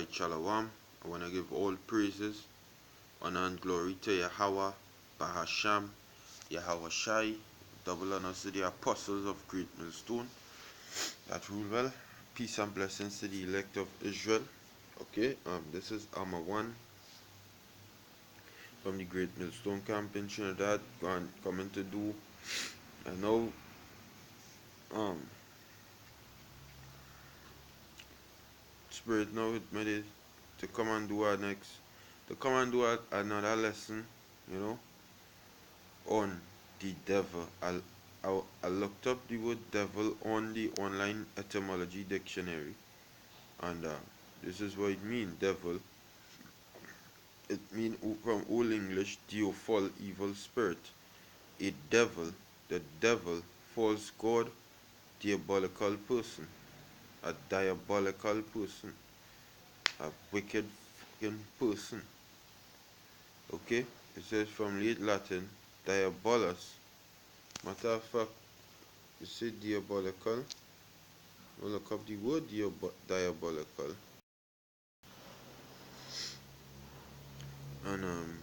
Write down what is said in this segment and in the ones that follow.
Alright, Shalom. I want to give all praises, honor, and glory to Yahweh, Bahasham, Yahweh Shai, double honors to the apostles of Great Millstone that rule well. Peace and blessings to the elect of Israel. Okay, this is Armor 1 from the Great Millstone Camp in Trinidad. Coming to do, I know, Spirit now with me to come and do our next, to come and do another lesson, on the devil. I looked up the word devil on the online etymology dictionary, and this is what it means. Devil, it means from Old English diaphol, evil spirit. A devil, the devil, false god, diabolical person, a diabolical person, a wicked fucking person. Okay, it says from late Latin diabolus. Matter of fact, you say diabolical. We'll look up the word diabolical, and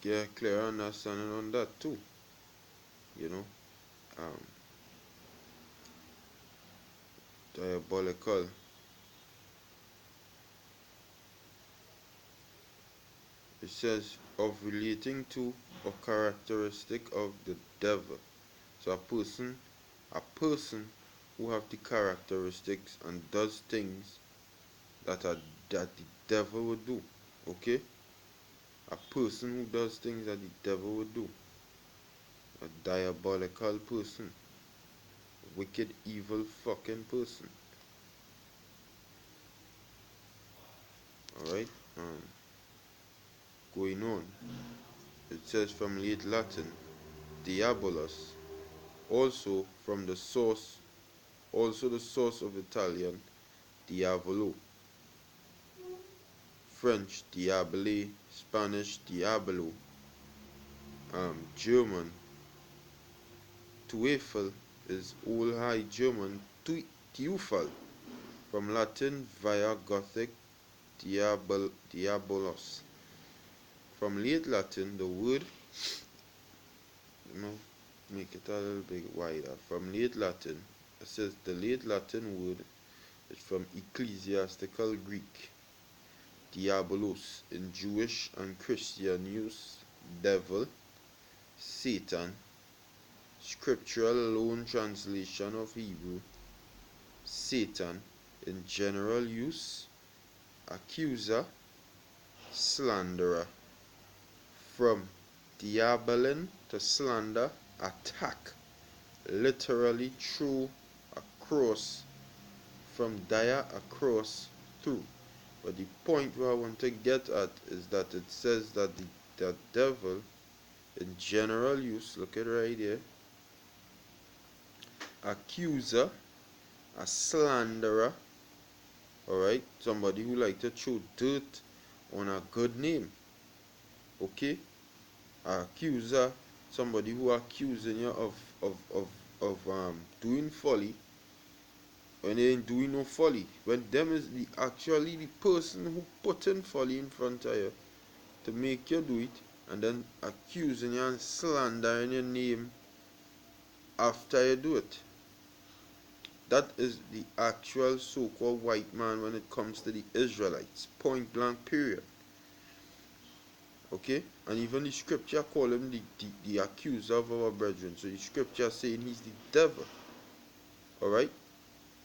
get a clear understanding on that too. Diabolical. It says of relating to or characteristic of the devil. So a person who have the characteristics and does things that the devil would do. Okay? A person who does things that the devil would do. A diabolical person. A wicked, evil fucking person. Alright? Going on. It says from late Latin, diabolus. Also from the source of Italian, diavolo. French, diabole. Spanish, diabolo. German, Teufel is Old High German, Teufel. From Latin, via Gothic, diabolos. From late Latin, the word, make it a little bit wider. From late Latin, it says the late Latin word is from ecclesiastical Greek, diabolos, in Jewish and Christian use, devil, Satan, scriptural loan translation of Hebrew, Satan, in general use, accuser, slanderer. From diabolin to slander, attack, literally through, across, from dia, across, through. But the point where I want to get at is that it says that the devil, in general use, look at it right here, accuser, a slanderer, alright, somebody who like to throw dirt on a good name. Okay, accuser, somebody who accusing you of doing folly when they ain't doing no folly. When them is actually the person who putting folly in front of you to make you do it, and then accusing you and slandering your name after you do it. That is the actual so-called white man when it comes to the Israelites. Point blank, period. Okay, and even the scripture call him the accuser of our brethren. So the scripture saying he's the devil. Alright?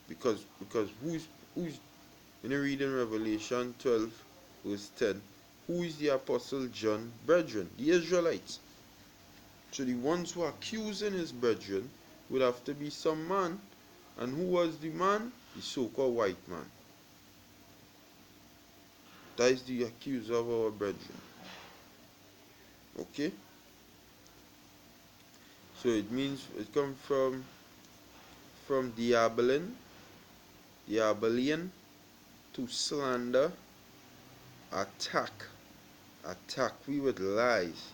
Because who's when you read in Revelation 12 verse 10, who is the apostle John brethren? The Israelites. So the ones who are accusing his brethren would have to be some man. And who was the man? The so-called white man. That is the accuser of our brethren. Okay, so it means it comes from diabolian to slander, attack we with lies,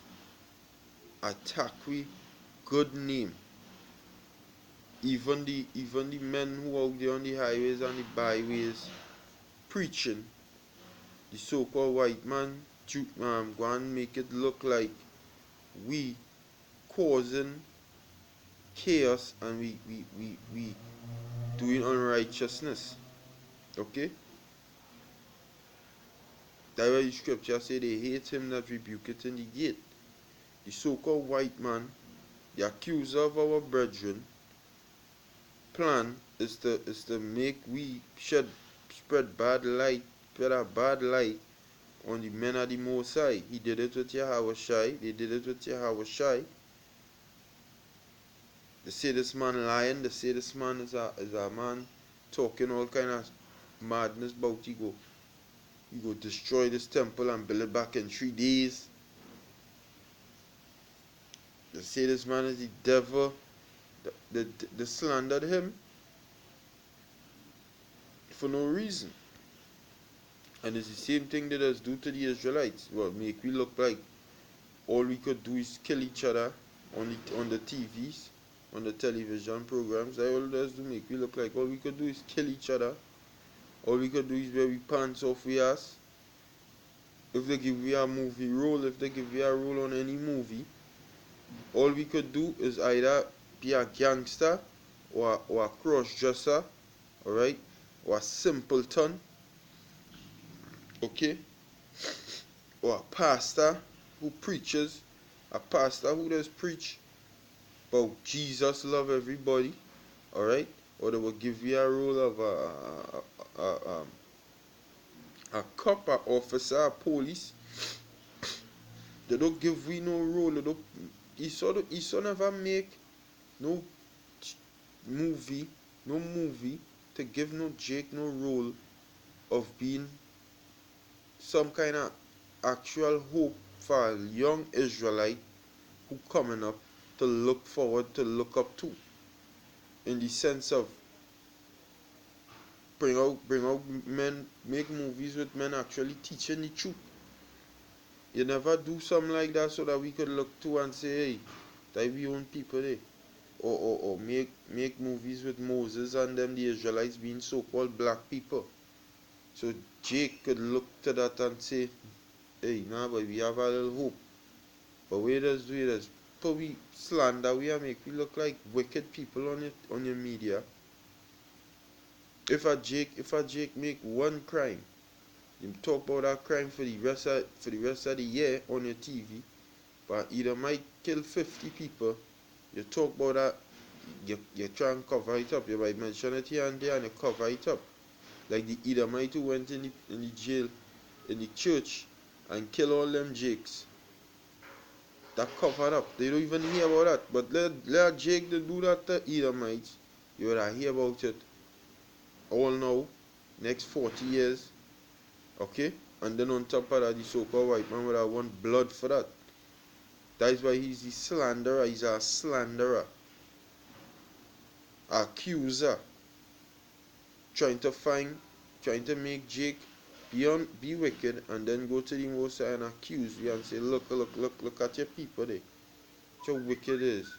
attack we good name, even the men who out there on the highways and the byways preaching, the so-called white man, go and make it look like we causing chaos and we doing unrighteousness. Okay? That's why the scripture say they hate him that rebuketh in the gate. The so-called white man, the accuser of our brethren, plan is to make we spread a bad light on the men of the Most High. He did it with Yahushai. They did it with Yahushai. They say this man lying. They say this man is a man talking all kind of madness about he go destroy this temple and build it back in 3 days. They say this man is the devil. They slandered him for no reason. And it's the same thing that us do to the Israelites. Well, make we look like all we could do is kill each other on the TVs, on the television programs. That all does do make we look like all we could do is kill each other. All we could do is wear we pants off we ass. If they give we a movie role, if they give we a role on any movie, all we could do is either be a gangster or a cross-dresser, alright, or a simpleton, okay, or a pastor who preaches, a pastor who does preach about Jesus love everybody, alright, or they will give you a role of a cop, a officer, a police. They don't give we no role. They don't. Esau never make no movie to give no Jake no role of being some kind of actual hope for a young Israelite who coming up to look forward to look up to, in the sense of bring out men, make movies with men actually teaching the truth. You never do something like that so that we could look to and say, hey, that we own people there. Or make movies with Moses and them, the Israelites being so-called black people. So Jake could look to that and say, hey, nah, but we have a little hope. But we just do it as we slander, we make we look like wicked people on your media. If a Jake make one crime, you talk about that crime for the rest of the year on your TV, but either might kill 50 people. You talk about that, you try and cover it up. You might mention it here and there and you cover it up. Like the Edomite who went in the jail, in the church, and kill all them Jakes. That covered up. They don't even hear about that. But let Jake to do that to Edomites, you would hear about it all now, next 40 years. Okay? And then on top of that, the so-called white man would have want blood for that. That is why he's the slanderer. He's a slanderer. Accuser. Trying to make Jake be wicked and then go to the Most High and accuse you and say, look at your people there. How wicked it is.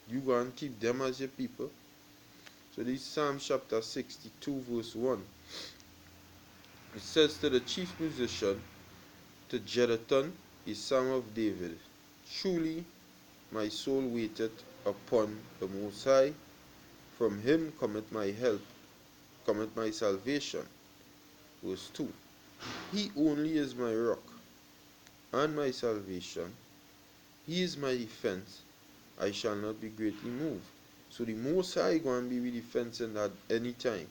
You go and keep them as your people. So this is Psalm chapter 62 verse 1. It says to the chief musician, to Jeduthun, a psalm of David, truly my soul waiteth upon the Most High. From him cometh my help, cometh my salvation. Verse 2. He only is my rock and my salvation. He is my defense. I shall not be greatly moved. So the Most High going to be with defense in that any time.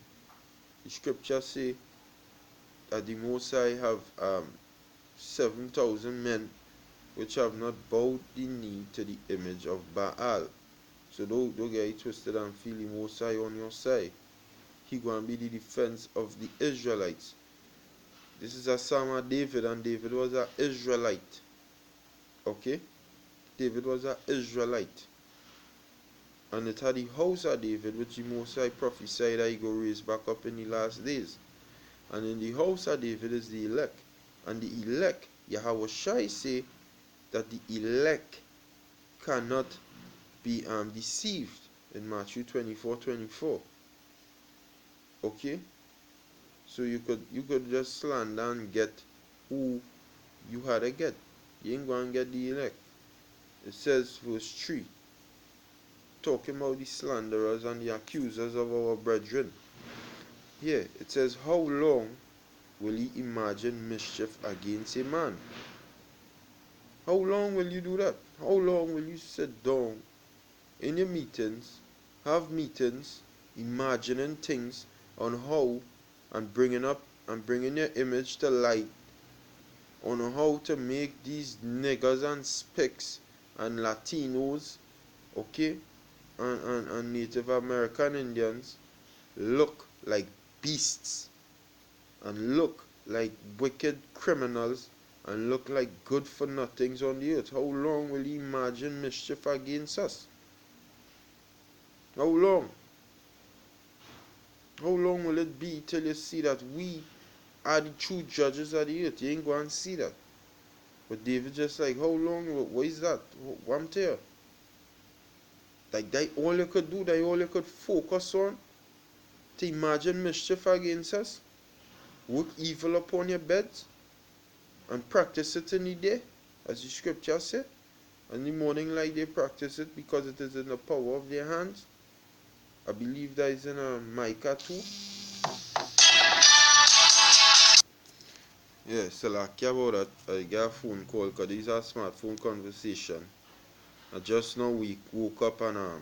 The scripture say that the Most High have 7,000 men which have not bowed the knee to the image of Baal. So don't get it twisted and feel the Most High on your side. He going to be the defense of the Israelites. This is a psalm of David, and David was an Israelite. Okay? David was an Israelite. And it had the house of David, which the Most High prophesied that he go raise back up in the last days. And in the house of David is the elect. And the elect, Yahushai say that the elect cannot be deceived. in Matthew 24:24. Okay? So you could just slander and get who you had to get. You ain't gonna get the elect. It says verse 3, talking about the slanderers and the accusers of our brethren. Here it says, how long will ye imagine mischief against a man? How long will you do that? How long will you sit down in your meetings, have meetings, imagining things on how and bringing your image to light on how to make these niggers and spicks and Latinos, okay, and Native American Indians look like beasts and look like wicked criminals and look like good for nothings on the earth? How long will you imagine mischief against us? How long? How long will it be till you see that we are the true judges of the earth? You ain't going to see that. But David just like, how long? What is that? What I'm telling you? Like, that all you could do, that all you could focus on to imagine mischief against us, work evil upon your beds, and practice it in the day, as the scripture said. And in the morning light they practice it because it is in the power of their hands. I believe that is in Micah 2. Yeah, so like about that, I got a phone call because these are smartphone conversation. I just now we woke up and I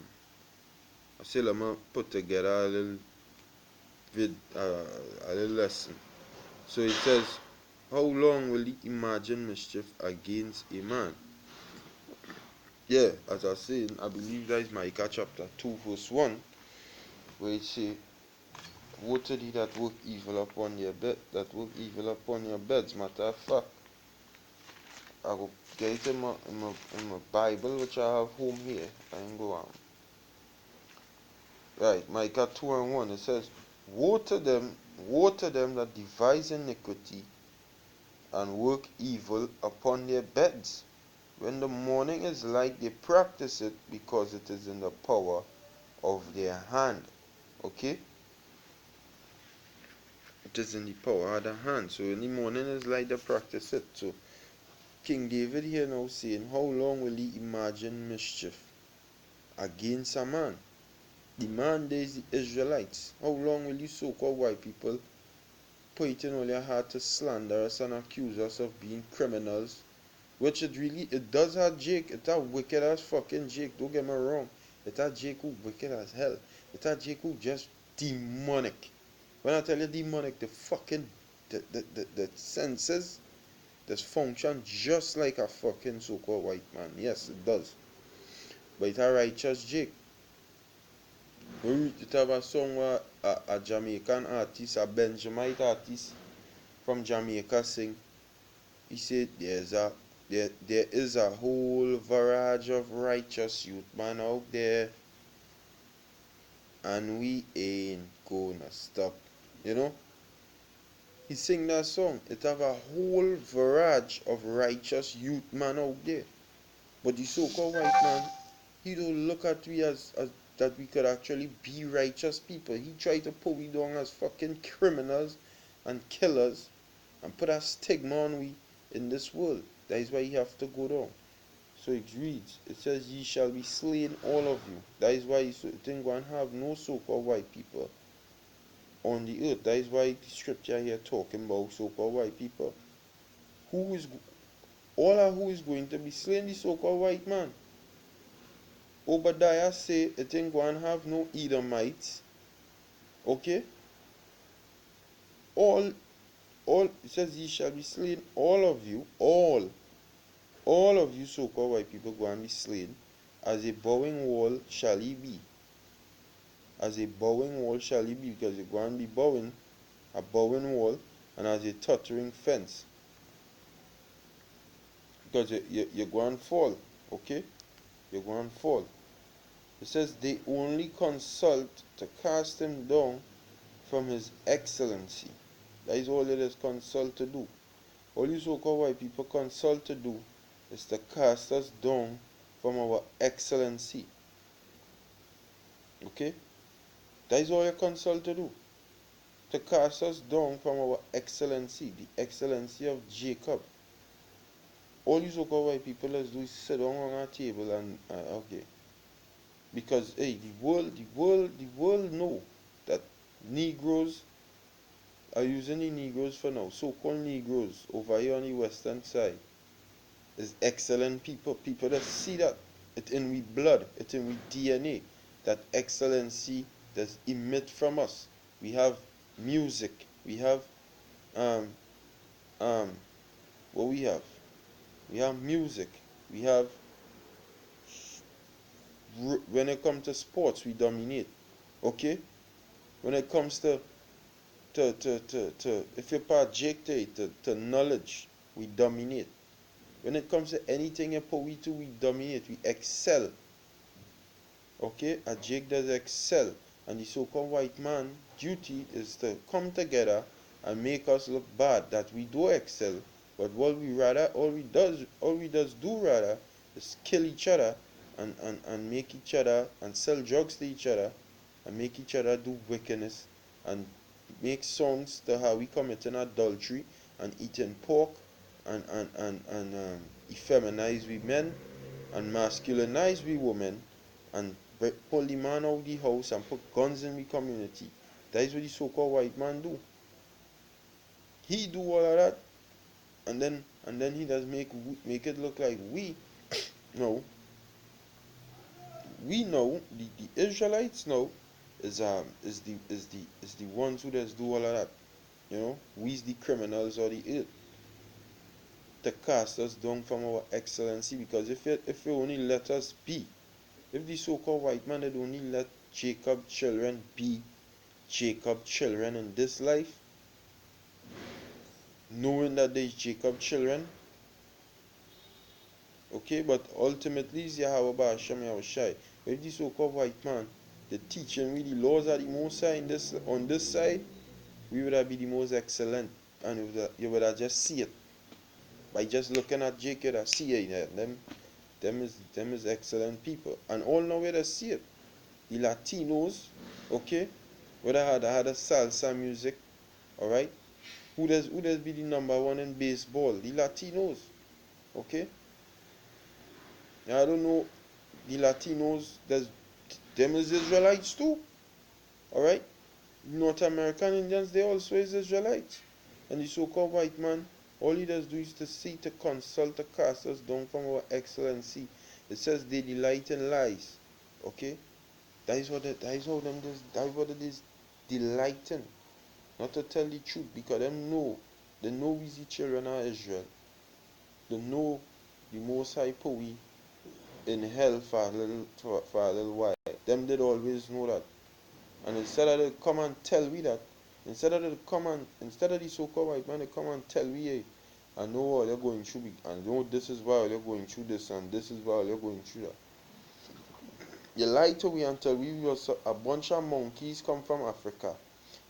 said let me put together a little a little lesson. So it says, how long will he imagine mischief against a man? Yeah, as I said, I believe that is Micah chapter 2 verse 1, where it say, woe to thee that work evil upon your bed, that work evil upon your beds. Matter of fact, I will get it in my Bible, which I have home here. I can go on. Right, Micah 2 and 1, it says, woe to them that devise iniquity and work evil upon their beds. When the morning is light, they practice it because it is in the power of their hand. Okay? It is in the power of the hand. So in the morning is light, they practice it. So King David here now saying, how long will he imagine mischief against a man? The man there is the Israelites. How long will you so-called white people put it in all your heart to slander us and accuse us of being criminals? Which it does have Jake. It's a wicked as fucking Jake. Don't get me wrong. It's a Jake who wicked as hell. It's a Jake who just demonic. When I tell you demonic, the senses just function just like a fucking so-called white man. Yes, it does. But it's a righteous Jake. It have a song where a Jamaican artist, a Benjamite artist from Jamaica sing. He said there is a whole barrage of righteous youth man out there, and we ain't gonna stop. You know? He sing that song. It have a whole barrage of righteous youth man out there. But the so-called white man, he don't look at we as that we could actually be righteous people. He try to put we down as fucking criminals and killers and put a stigma on we in this world. That is why you have to go down. So it reads, it says, ye shall be slain all of you. That is why you think one have no so-called white people on the earth. That is why the scripture here talking about so-called white people. Who is going to be slain? The so-called white man. Obadiah say it ain't going to have no Edomites. Okay? All it says ye shall be slain, all of you, all of you so-called white people go and be slain. As a bowing wall shall he be. As a bowing wall shall he be, because you're going to be bowing, a bowing wall, and as a tottering fence. Because you're going to fall, okay? You're going to fall. It says they only consult to cast him down from his excellency. That is all it is consult to do. All you so-called white people consult to do is to cast us down from our excellency. Okay? That is all you're consulted to do. To cast us down from our excellency, the excellency of Jacob. All you so-called white people let's do is sit down on our table and okay. Because hey, the world know that Negroes are using the Negroes for now. So-called Negroes over here on the western side is excellent people. People that see that it in we blood, it in we DNA, that excellency that's emit from us. We have music. We have um um what we have. We have music. We have when it comes to sports, we dominate. Okay. When it comes to if you're projected to knowledge, we dominate. When it comes to anything in poetry, we dominate, we excel. Okay, a Jake does excel, and the so-called white man duty is to come together and make us look bad that we do excel, but what we rather all we does do rather is kill each other and make each other and sell drugs to each other and make each other do wickedness and make songs to how we committing adultery and eating pork and effeminize we men and masculinize we women and pull the man out of the house and put guns in the community. That is what the so-called white man do. He do all of that, and then he does make it look like no, we know the Israelites know is the ones who does do all of that. We's the criminals of the earth to cast us down from our excellency because if you only let us be, if the so-called white man had only let Jacob children be Jacob children in this life, knowing that they Jacob children, okay, but ultimately it's Yahweh Ba'ashem Yahushai. If the so-called white man, the teaching we the laws are the most high on this side, we would have be the most excellent, and you would have just see it by just looking at Jacob. You would see it. Them is excellent people, and all now we would see it. The Latinos, okay, would have had a salsa music, all right. Who does be the number one in baseball? The Latinos. Okay? Now I don't know the Latinos, them is Israelites too. Alright? North American Indians, they also is Israelites. And the so-called white man, all he does do is to see, to consult, to cast us down from our excellency. It says they delight in lies. Okay? That is what it is delighting. Not to tell the truth, because they know we the children of Israel. They know the Most High Poe in hell for a little while. Them did always know that. And instead of they come and tell we that, instead of the so-called white man, they come and tell we, hey, I know what you're going through, and know this is why you're going through this, and this is why you're going through that. You lie to we and tell we was a bunch of monkeys come from Africa.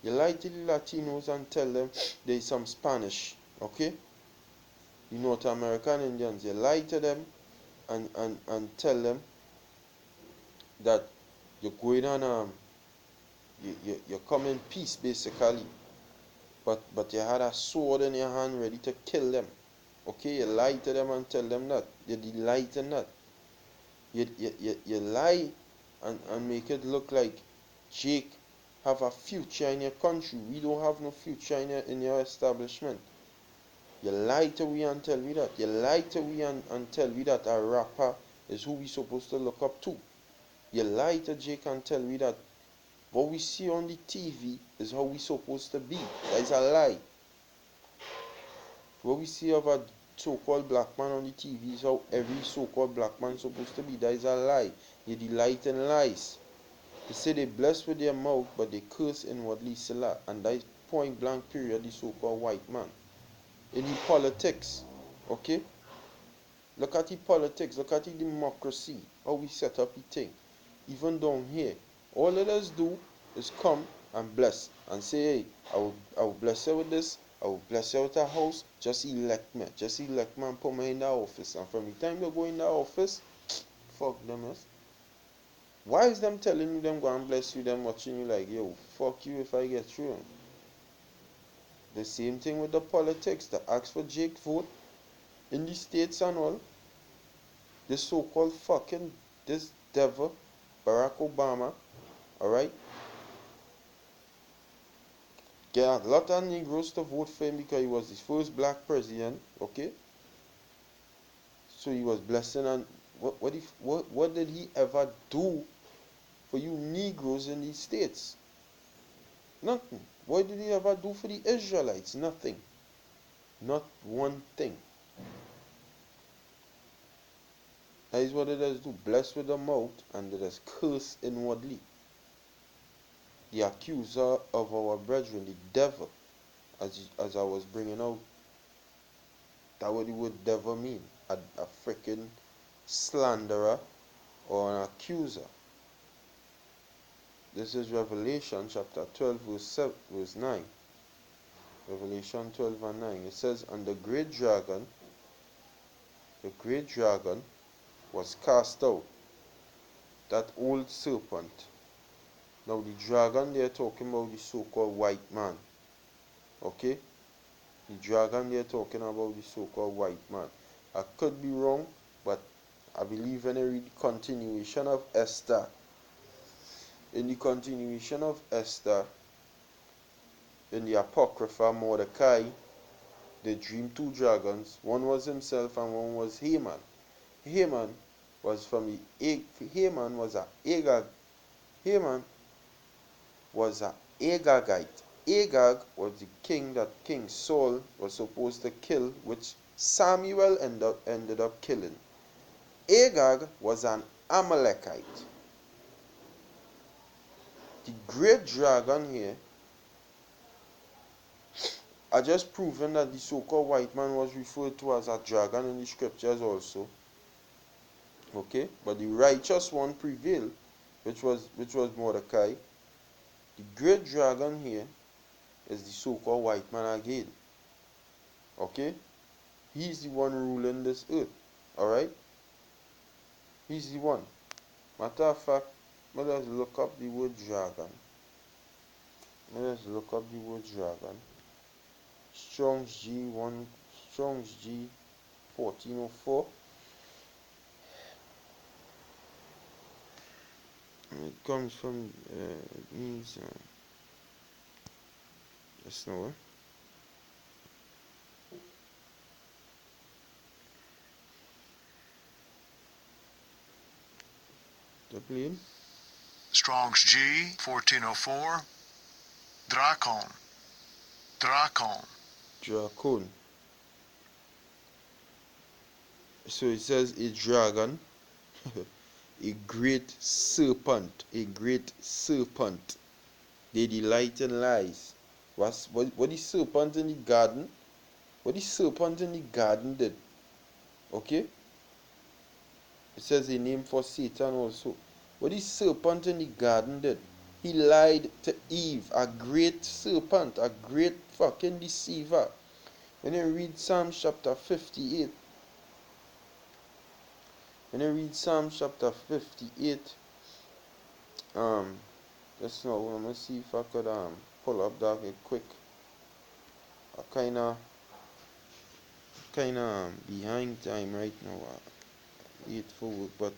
You lie to the Latinos and tell them there's some Spanish, okay? The North American Indians, you lie to them and tell them that you're going on you come in peace basically, but you had a sword in your hand ready to kill them. Okay, you lie to them and tell them that. You delight in that. You lie and make it look like Jake have a future in your country. We don't have no future in your establishment. You lie to we and tell me that. You lie to we and tell me that a rapper is who we supposed to look up to. You lie to Jake and tell me that what we see on the TV is how we supposed to be. That is a lie. What we see of a so-called black man on the TV is how every so-called black man is supposed to be. That is a lie. You delight in lies. They say they bless with their mouth, but they curse inwardly Salah. And that is point blank period the so-called white man. In the politics, okay? Look at the politics, look at the democracy, how we set up the thing. Even down here, all let us do is come and bless and say, hey, I will bless you with this, I will bless you with a house, just elect me and put me in the office. And from the time you go in the office, fuck them, yes. Why is them telling you them go and bless you, them watching you like, yo, fuck you if I get through? The same thing with the politics. The ask for Jake vote in the states and all. This so-called fucking, this devil, Barack Obama, alright, get a lot of Negroes to vote for him because he was the first black president, okay? So he was blessing, and what did he ever do for you Negroes in these states? Nothing. What did he ever do for the Israelites? Nothing. Not one thing. That is what it does do. Bless with the mouth and it is curse inwardly. The accuser of our brethren, the devil, as I was bringing out, that what the word devil mean. A freaking slanderer or an accuser. This is Revelation chapter 12 verse 9. Revelation 12 and 9. It says, and the great dragon was cast out, that old serpent. Now the dragon they're talking about the so-called white man. Okay? The dragon they're talking about the so-called white man. I could be wrong, but I believe when I read the continuation of Esther, in the continuation of Esther, in the Apocrypha, Mordecai, they dreamed two dragons. One was himself and one was Haman. Haman was from the Haman was a Agag. Haman was a Agagite. Agag was the king that King Saul was supposed to kill, which Samuel ended up killing. Agag was an Amalekite. The great dragon here, I just proven that the so-called white man was referred to as a dragon in the scriptures also. Okay, but the righteous one prevailed, which was Mordecai. The great dragon here is the so-called white man again. Okay, he's the one ruling this earth. Alright, he's the one. Matter of fact, let us look up the word dragon. Strong's G 1404. It comes from it means that's no. The plane. Strong's G 1404. Drakon. So it says a dragon, a great serpent. They delight in lies. What the serpent in the garden? What the serpent in the garden did? Okay? It says a name for Satan also. What the serpent in the garden did? He lied to Eve, a great serpent, a great fucking deceiver. When you read Psalm chapter 58, just now, I'm gonna see if I could pull up that quick. I kinda behind time right now. Late for work, but